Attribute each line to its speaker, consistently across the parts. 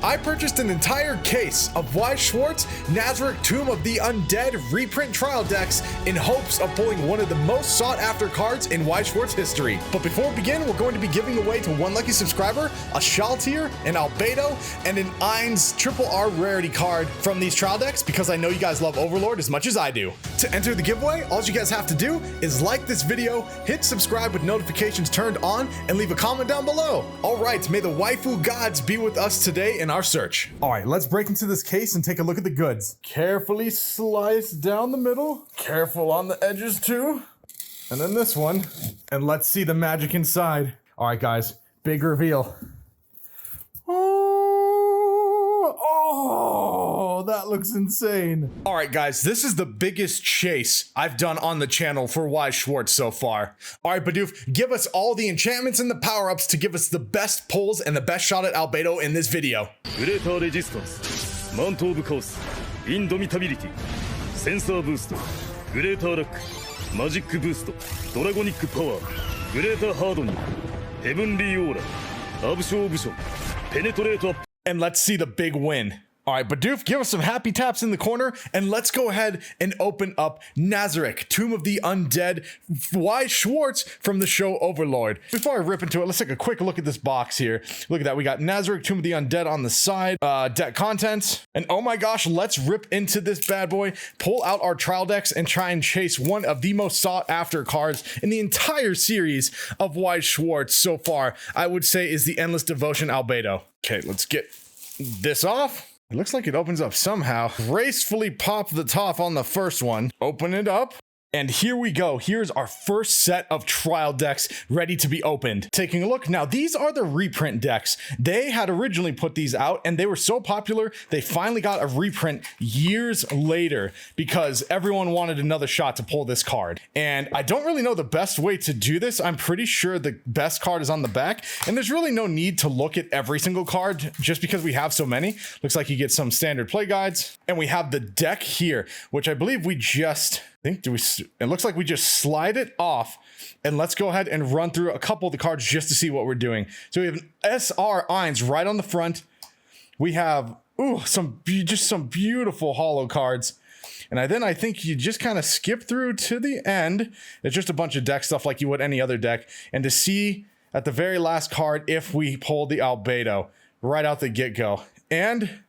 Speaker 1: I purchased an entire case of Weiss Schwarz Nazarick Tomb of the Undead reprint trial decks in hopes of pulling one of the most sought after cards in Weiss Schwarz history. But before we begin, we're going to be giving away to one lucky subscriber a Shaltir, an Albedo, and an Ainz RR rarity card from these trial decks because I know you guys love Overlord as much as I do. To enter the giveaway, all you guys have to do is like this video, hit subscribe with notifications turned on, and leave a comment down below. All right, may the waifu gods be with us today in our search. All right, let's break into this case and take a look at the goods. Carefully slice down the middle. Careful on the edges too. And then this one. And let's see the magic inside. All right, guys, big reveal. Oh, that looks insane. All right, guys, this is the biggest chase I've done on the channel for Weiss Schwarz so far. All right, Bidoof, give us all the enchantments and the power-ups to give us the best pulls and the best shot at Albedo in this video.
Speaker 2: Greater Resistance, Mantle of Chaos, Indomitability, Sensor Boost, Greater Luck, Magic Boost, Dragonic Power, Greater Hardening, Heavenly Aura, Absorption, Penetrate.
Speaker 1: And let's see the big win. All right, Bidoof, give us some happy taps in the corner, and let's go ahead and open up Nazarick, Tomb of the Undead, Weiss Schwarz from the show Overlord. Before I rip into it, let's take a quick look at this box here. Look at that, we got Nazarick, Tomb of the Undead on the side, deck contents, and oh my gosh, let's rip into this bad boy, pull out our trial decks, and try and chase one of the most sought after cards in the entire series of Weiss Schwarz so far, I would say is the Endless Devotion Albedo. Okay, let's get this off. It looks like it opens up somehow. Gracefully pop the top on the first one. Open it up. And here we go. Here's our first set of trial decks ready to be opened. Taking a look. Now, these are the reprint decks. They had originally put these out and they were so popular, they finally got a reprint years later because everyone wanted another shot to pull this card. And I don't really know the best way to do this. I'm pretty sure the best card is on the back. And there's really no need to look at every single card just because we have so many. Looks like you get some standard play guides. And we have the deck here, which I believe we just... it looks like we just slide it off, and let's go ahead and run through a couple of the cards just to see what we're doing. So we have an SR Ainz right on the front. We have some beautiful holo cards, and then I think you just kind of skip through to the end. It's just a bunch of deck stuff like you would any other deck, and to see at the very last card if we pull the Albedo right out the get-go. And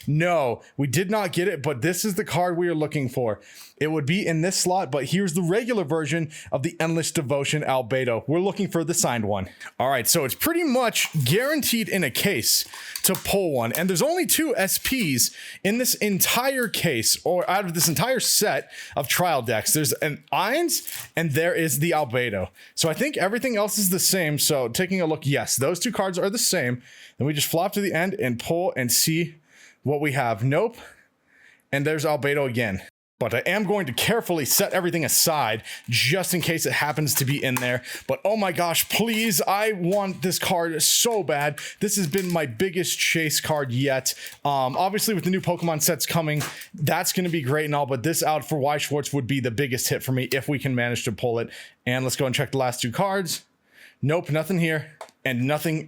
Speaker 1: no, we did not get it, but this is the card we are looking for. It would be in this slot, but here's the regular version of the Endless Devotion Albedo. We're looking for the signed one. All right, so it's pretty much guaranteed in a case to pull one, and there's only 2 SPs in this entire case, or out of this entire set of trial decks. There's an Ainz, and there is the Albedo. So I think everything else is the same, so taking a look, yes, those 2 cards are the same. Then we just flop to the end and pull and see what we have. Nope. And there's Albedo again. But I am going to carefully set everything aside just in case it happens to be in there. But oh my gosh, please, I want this card so bad. This has been my biggest chase card yet. Obviously with the new Pokemon sets coming, that's going to be great and all, but this out for Weiss Schwarz would be the biggest hit for me if we can manage to pull it. And let's go and check the last 2 cards. Nope, nothing here. And nothing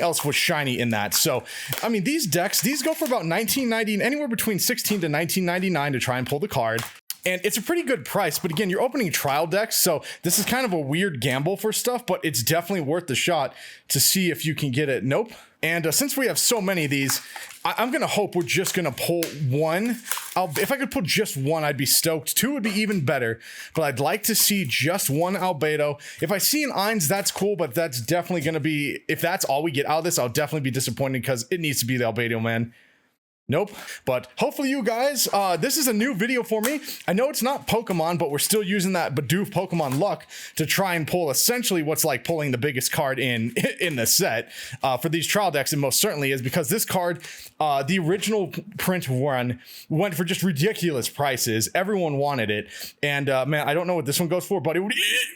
Speaker 1: else was shiny in that. So, I mean, these decks, these go for about $19.90, anywhere between $16 to $19.99 to try and pull the card. And it's a pretty good price, but again, you're opening trial decks, so this is kind of a weird gamble for stuff, but it's definitely worth the shot to see if you can get it. Nope. And since we have so many of these, I'm going to hope we're just going to pull one. If I could pull just one, I'd be stoked. 2 would be even better, but I'd like to see just one Albedo. If I see an Ainz, that's cool, but that's definitely going to be, if that's all we get out of this, I'll definitely be disappointed because it needs to be the Albedo, man. Nope. But hopefully you guys, this is a new video for me. I know it's not Pokemon, but we're still using that Bidoof Pokemon luck to try and pull essentially what's like pulling the biggest card in the set for these trial decks. It most certainly is because this card, the original print one went for just ridiculous prices. Everyone wanted it. And man, I don't know what this one goes for, but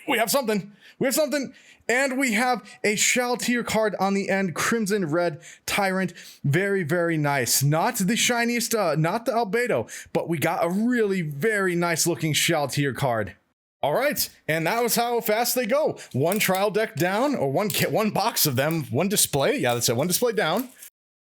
Speaker 1: we have something. We have something. And we have a Shaltir card on the end, Crimson Red Tyrant. Very, very nice. Not the shiniest, not the Albedo, but we got a really very nice looking Shaltir card. All right, and that was how fast they go. 1 trial deck down, or one box of them, 1 display. Yeah, that's it, 1 display down.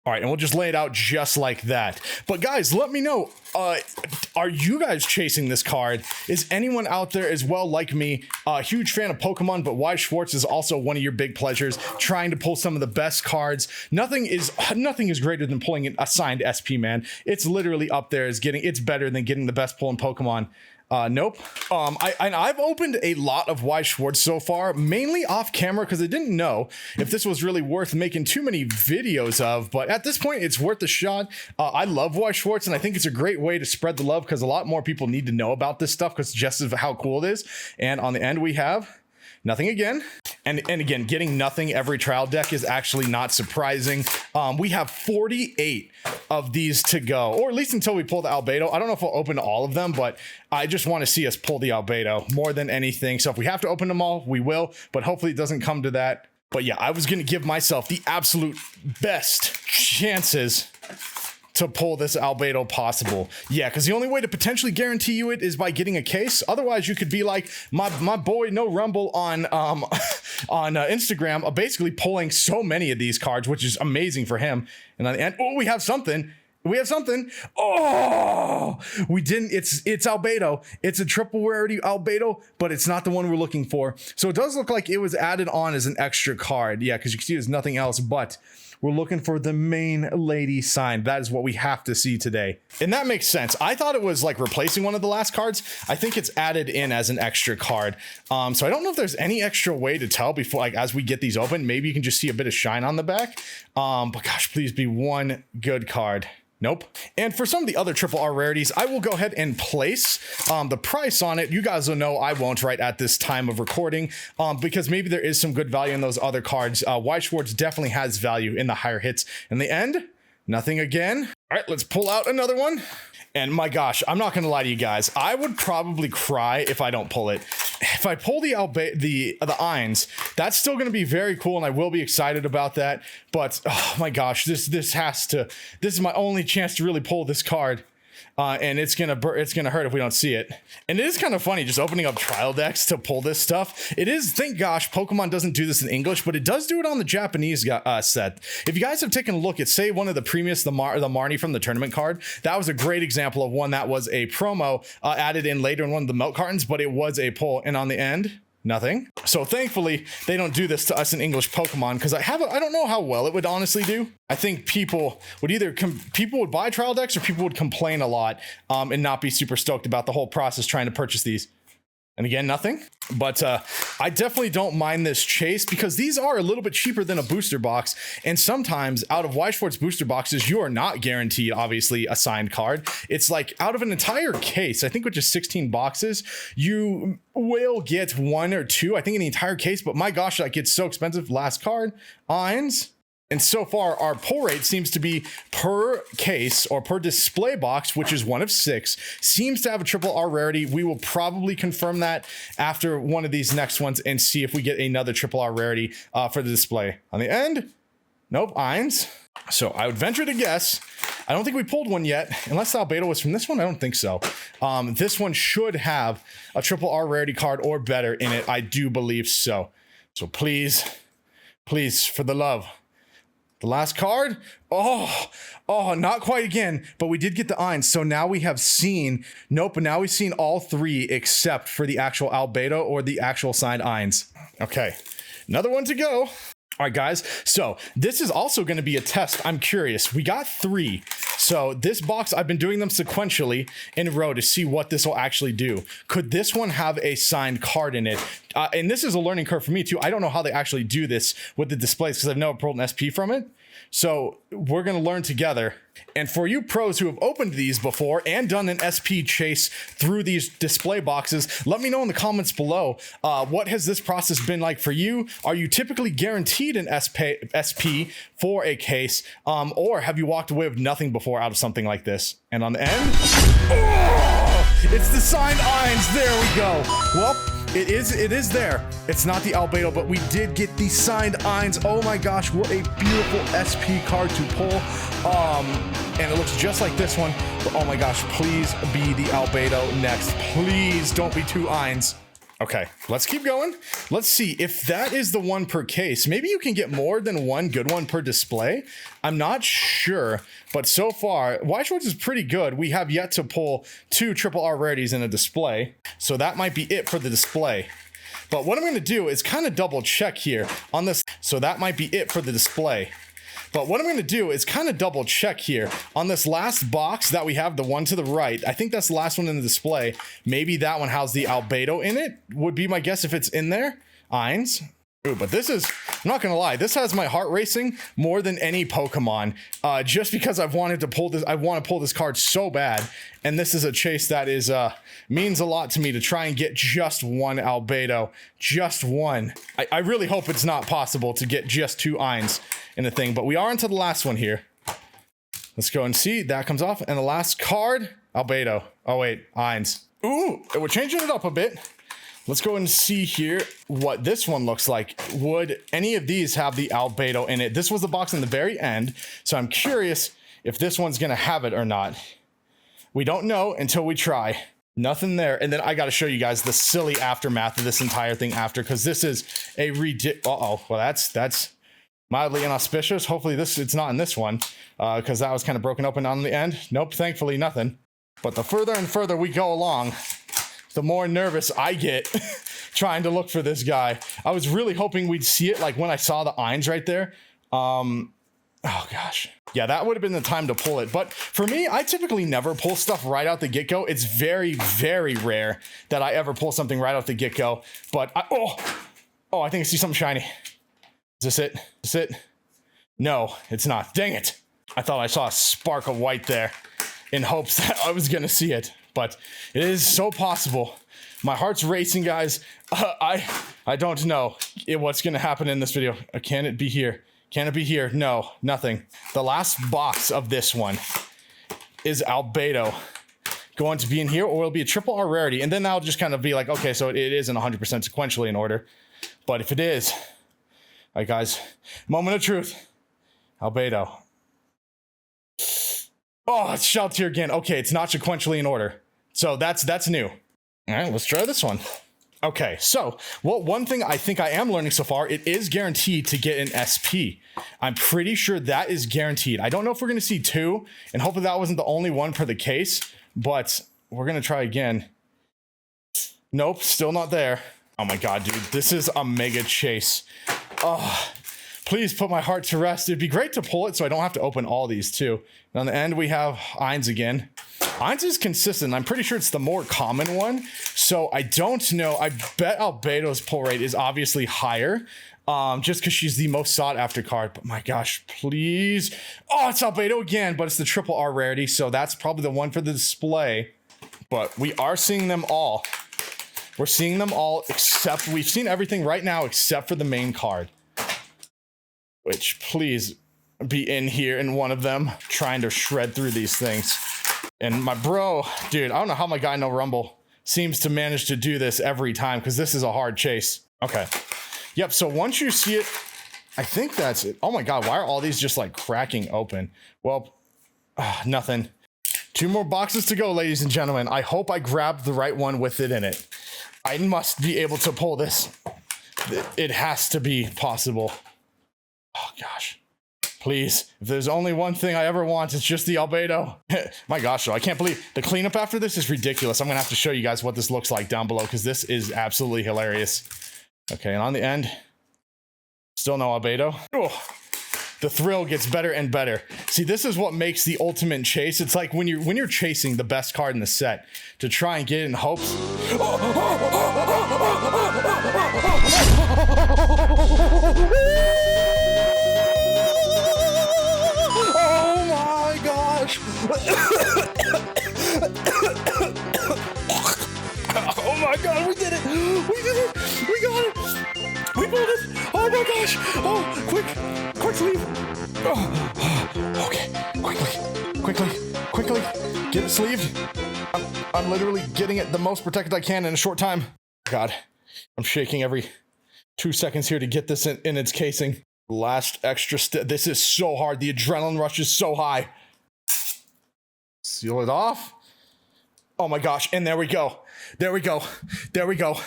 Speaker 1: All right, and we'll just lay it out just like that. But guys, let me know, are you guys chasing this card? Is anyone out there as well like me, a huge fan of Pokemon, but Weiss Schwarz is also one of your big pleasures, trying to pull some of the best cards? Nothing is greater than pulling a signed SP, man. It's literally up there as it's better than getting the best pull in Pokemon. Nope. I've opened a lot of Weiss Schwarz so far, mainly off camera because I didn't know if this was really worth making too many videos of, but at this point it's worth a shot. I love Weiss Schwarz, and I think it's a great way to spread the love because a lot more people need to know about this stuff because just of how cool it is. And on the end we have nothing again. And again, getting nothing every trial deck is actually not surprising. We have 48 of these to go, or at least until we pull the Albedo. I don't know if we'll open all of them, but I just want to see us pull the Albedo more than anything. So if we have to open them all, we will, but hopefully it doesn't come to that. But yeah, I was going to give myself the absolute best chances to pull this Albedo possible. Yeah, because the only way to potentially guarantee you it is by getting a case. Otherwise, you could be like my boy No Rumble on Instagram, basically pulling so many of these cards, which is amazing for him. And on the end, oh, we have something. We have something. Oh, we didn't. It's Albedo. It's a triple rarity Albedo, but it's not the one we're looking for. So it does look like it was added on as an extra card. Yeah, because you can see there's nothing else, but we're looking for the main lady sign. That is what we have to see today. And that makes sense. I thought it was like replacing one of the last cards. I think it's added in as an extra card. So I don't know if there's any extra way to tell before, like, as we get these open. Maybe you can just see a bit of shine on the back. But gosh, please be one good card. Nope. And for some of the other triple R rarities, I will go ahead and place the price on it. You guys will know I won't right at this time of recording, because maybe there is some good value in those other cards. Weiss Schwarz definitely has value in the higher hits. In the end, nothing again. All right, let's pull out another one. And my gosh, I'm not gonna lie to you guys. I would probably cry if I don't pull it. If I pull the Ainz, that's still gonna be very cool, and I will be excited about that. But oh my gosh, this is my only chance to really pull this card. And it's gonna hurt if we don't see it. And it is kind of funny just opening up trial decks to pull this stuff. It is, thank gosh, Pokemon doesn't do this in English, but it does do it on the Japanese set. If you guys have taken a look at, say, one of the previous, the Marnie from the tournament card, that was a great example of one that was a promo added in later in one of the milk cartons, but it was a pull. And on the end, nothing. So thankfully they don't do this to us in English Pokemon, because I don't know how well it would honestly do. I think people would either people would buy trial decks, or people would complain a lot and not be super stoked about the whole process trying to purchase these. And again, nothing. But I definitely don't mind this chase, because these are a little bit cheaper than a booster box. And sometimes out of Weiss Schwarz booster boxes, you are not guaranteed, obviously, a signed card. It's like out of an entire case, I think, which is 16 boxes, you will get one or two, I think, in the entire case. But my gosh, that gets so expensive. Last card, Ainz. And so far, our pull rate seems to be per case, or per display box, which is 1 of 6, seems to have a triple R rarity. We will probably confirm that after one of these next ones and see if we get another triple R rarity for the display. On the end, nope, Ainz. So I would venture to guess, I don't think we pulled one yet, unless the Albedo was from this one. I don't think so. This one should have a triple R rarity card or better in it. I do believe so. So please, please, for the love. The last card, oh, not quite again, but we did get the Ainz. So now we have seen, nope, and now we've seen all 3 except for the actual Albedo or the actual signed Ainz. Okay, another one to go. All right, guys, so this is also going to be a test. I'm curious. We got 3. So this box, I've been doing them sequentially in a row to see what this will actually do. Could this one have a signed card in it? And this is a learning curve for me, too. I don't know how they actually do this with the displays, because I've never pulled an SP from it. So we're going to learn together. And for you pros who have opened these before and done an SP chase through these display boxes, let me know in the comments below, what has this process been like for you? Are you typically guaranteed an SP for a case, or have you walked away with nothing before out of something like this? And on the end, oh, it's the signed Ainz. There we go. Well, it is there. It's not the Albedo, but we did get the signed Ainz. Oh my gosh, what a beautiful SP card to pull. And it looks just like this one. But oh my gosh, please be the Albedo next. Please don't be 2 Ainz. Okay, let's keep going. Let's see if that is the one per case. Maybe you can get more than one good one per display. I'm not sure, but so far, Weiss Schwarz is pretty good. We have yet to pull 2 triple R rarities in a display, so that might be it for the display. But what I'm going to do is kind of double check here on this. So that might be it for the display. But what I'm going to do is kind of double check here on this last box that we have, the one to the right. I think that's the last one in the display. Maybe that one has the Albedo in it, would be my guess if it's in there. Ainz. Ooh, but this is, I'm not going to lie, this has my heart racing more than any Pokemon. Just because I've wanted to pull this, I want to pull this card so bad. And this is a chase that is, means a lot to me to try and get just one Albedo. Just one. I really hope it's not possible to get just 2 Ainz in the thing, but we are into the last one here. Let's go and see. That comes off. And the last card, Albedo. Oh, wait, Ainz. Ooh, we're changing it up a bit. Let's go and see here what this one looks like. Would any of these have the Albedo in it? This was the box in the very end, so I'm curious if this one's gonna have it or not. We don't know until we try. Nothing there. And then I gotta show you guys the silly aftermath of this entire thing after, because this is a well, that's mildly inauspicious. Hopefully it's not in this one, because that was kind of broken open on the end. Nope, thankfully nothing. But the further and further we go along, the more nervous I get trying to look for this guy. I was really hoping we'd see it like when I saw the Ainz right there. Oh gosh. Yeah, that would have been the time to pull it. But for me, I typically never pull stuff right out the get-go. It's very, very rare that I ever pull something right out the get-go. But I think I see something shiny. Is this it? Is it? No, it's not. Dang it. I thought I saw a spark of white there in hopes that I was gonna see it. But it is so possible. My heart's racing, guys. I don't know what's going to happen in this video. Can it be here? Can it be here? No, nothing. The last box of this one is Albedo going to be in here, or it'll be a triple R rarity. And then I'll just kind of be like, okay, so it isn't 100% sequentially in order. But if it is, all right, guys, moment of truth. Albedo. Oh, it's Shout here again. Okay, it's not sequentially in order. So that's new. All right, let's try this one. Okay, so one thing I think I am learning so far, it is guaranteed to get an SP. I'm pretty sure that is guaranteed. I don't know if we're going to see 2, and hopefully that wasn't the only one per the case, but we're going to try again. Nope, still not there. Oh my god, dude, this is a mega chase. Oh, please put my heart to rest. It'd be great to pull it so I don't have to open all these too. And on the end, we have Ainz again. Ainz is consistent. I'm pretty sure it's the more common one. So I don't know. I bet Albedo's pull rate is obviously higher, just because she's the most sought after card. But my gosh, please. Oh, it's Albedo again, but it's the triple R rarity. So that's probably the one for the display. But we are seeing them all. We're seeing them all except, we've seen everything right now except for the main card. Which, please be in here in one of them, trying to shred through these things. And my bro, dude, I don't know how my guy No Rumble seems to manage to do this every time, because this is a hard chase. Okay. Yep, so once you see it, I think that's it. Oh my god, why are all these just like cracking open? Well, nothing. 2 more boxes to go, ladies and gentlemen. I hope I grabbed the right one with it in it. I must be able to pull this. It has to be possible. Oh gosh, please. If there's only one thing I ever want, it's just the Albedo. My gosh, though, I can't believe the cleanup after this is ridiculous. I'm gonna have to show you guys what this looks like down below, because this is absolutely hilarious. Okay, and on the end, still no Albedo. Oh, the thrill gets better and better. See, this is what makes the ultimate chase. It's like when you're chasing the best card in the set to try and get it in hopes. Oh my god, we did it! We did it! We got it! We pulled it! Oh my gosh! Oh, quick leave! Oh, okay, quickly, get it sleeved. I'm literally getting it the most protected I can in a short time. God, I'm shaking every 2 seconds here to get this in its casing. Last extra step. This is so hard. The adrenaline rush is so high. Seal it off. Oh my gosh, and there we go. There we go. There we go.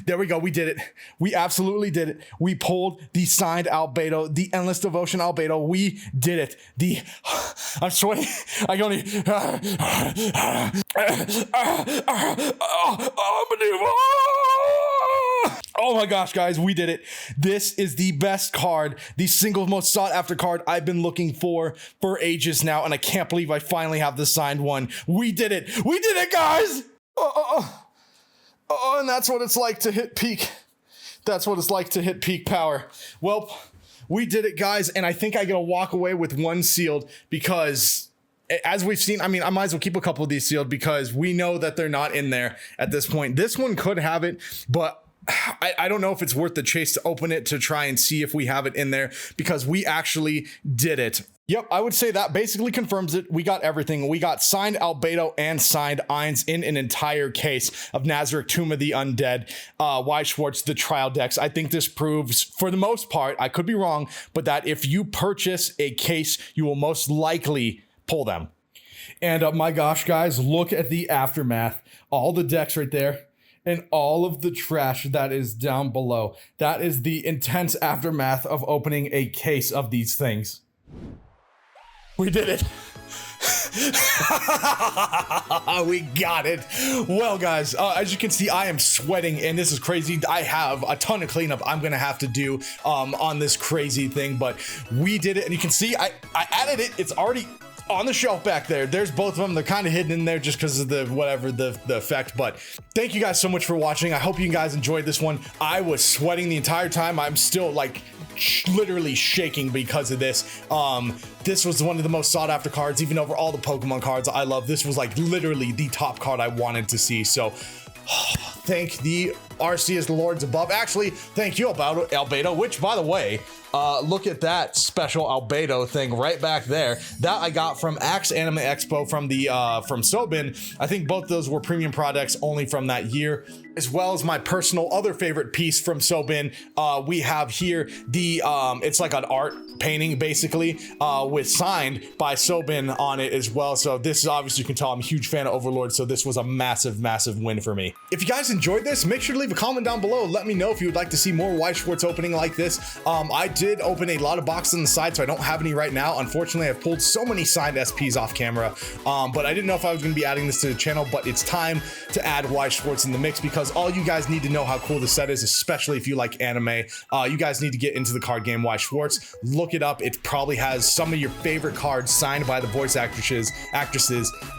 Speaker 1: There we go. We did it. We absolutely did it. We pulled the signed Albedo, the Endless Devotion Albedo. We did it. I'm sweating. I don't even. Oh my gosh, guys, we did it. This is the best card, the single most sought after card I've been looking for ages now, and I can't believe I finally have the signed one. We did it. We did it, guys. And that's what it's like to hit peak. That's what it's like to hit peak power. Well, we did it, guys, and I think I gotta walk away with one sealed because, as we've seen, I mean, I might as well keep a couple of these sealed because we know that they're not in there at this point. This one could have it, but I don't know if it's worth the chase to open it to try and see if we have it in there because we actually did it. Yep, I would say that basically confirms it. We got everything. We got signed Albedo and signed Ainz in an entire case of Nazarick, Tomb of the Undead, Weiss Schwarz, the trial decks. I think this proves, for the most part, I could be wrong, but that if you purchase a case, you will most likely pull them. And my gosh, guys, look at the aftermath. All the decks right there. And all of the trash that is down below. That is the intense aftermath of opening a case of these things. We did it. We got it. Well, guys, as you can see, I am sweating and this is crazy. I have a ton of cleanup I'm gonna have to do on this crazy thing, but we did it. And you can see I added it. It's already on the shelf back there. There's both of them. They're kind of hidden in there just because of the whatever the effect, but thank you guys so much for watching. I hope you guys enjoyed this one. I was sweating the entire time. I'm still like literally shaking because of this. This was one of the most sought after cards, even over all the Pokemon cards I love. This was like literally the top card I wanted to see. So thank the Arceus Lords above. Actually, thank you, Albedo, which, by the way, look at that special Albedo thing right back there. That I got from Axe Anime Expo from the from Sobin. I think both those were premium products only from that year, as well as my personal other favorite piece from Sobin. We have here the it's like an art painting basically with signed by Sobin on it as well. So this is obviously, you can tell I'm a huge fan of Overlord, so this was a massive win for me. If you guys enjoyed this, make sure to leave a comment down below. Let me know if you would like to see more Weiss Schwarz opening like this. I did open a lot of boxes on the side, so I don't have any right now. Unfortunately, I've pulled so many signed SPs off camera, but I didn't know if I was going to be adding this to the channel, but it's time to add Weiss Schwarz in the mix because all you guys need to know how cool this set is, especially if you like anime. You guys need to get into the card game Weiss Schwarz. Look it up. It probably has some of your favorite cards signed by the voice actresses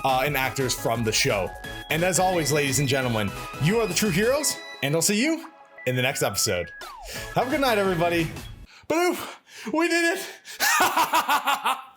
Speaker 1: and actors from the show. And as always, ladies and gentlemen, you are the true heroes, and I'll see you in the next episode. Have a good night, everybody. Boo! We did it!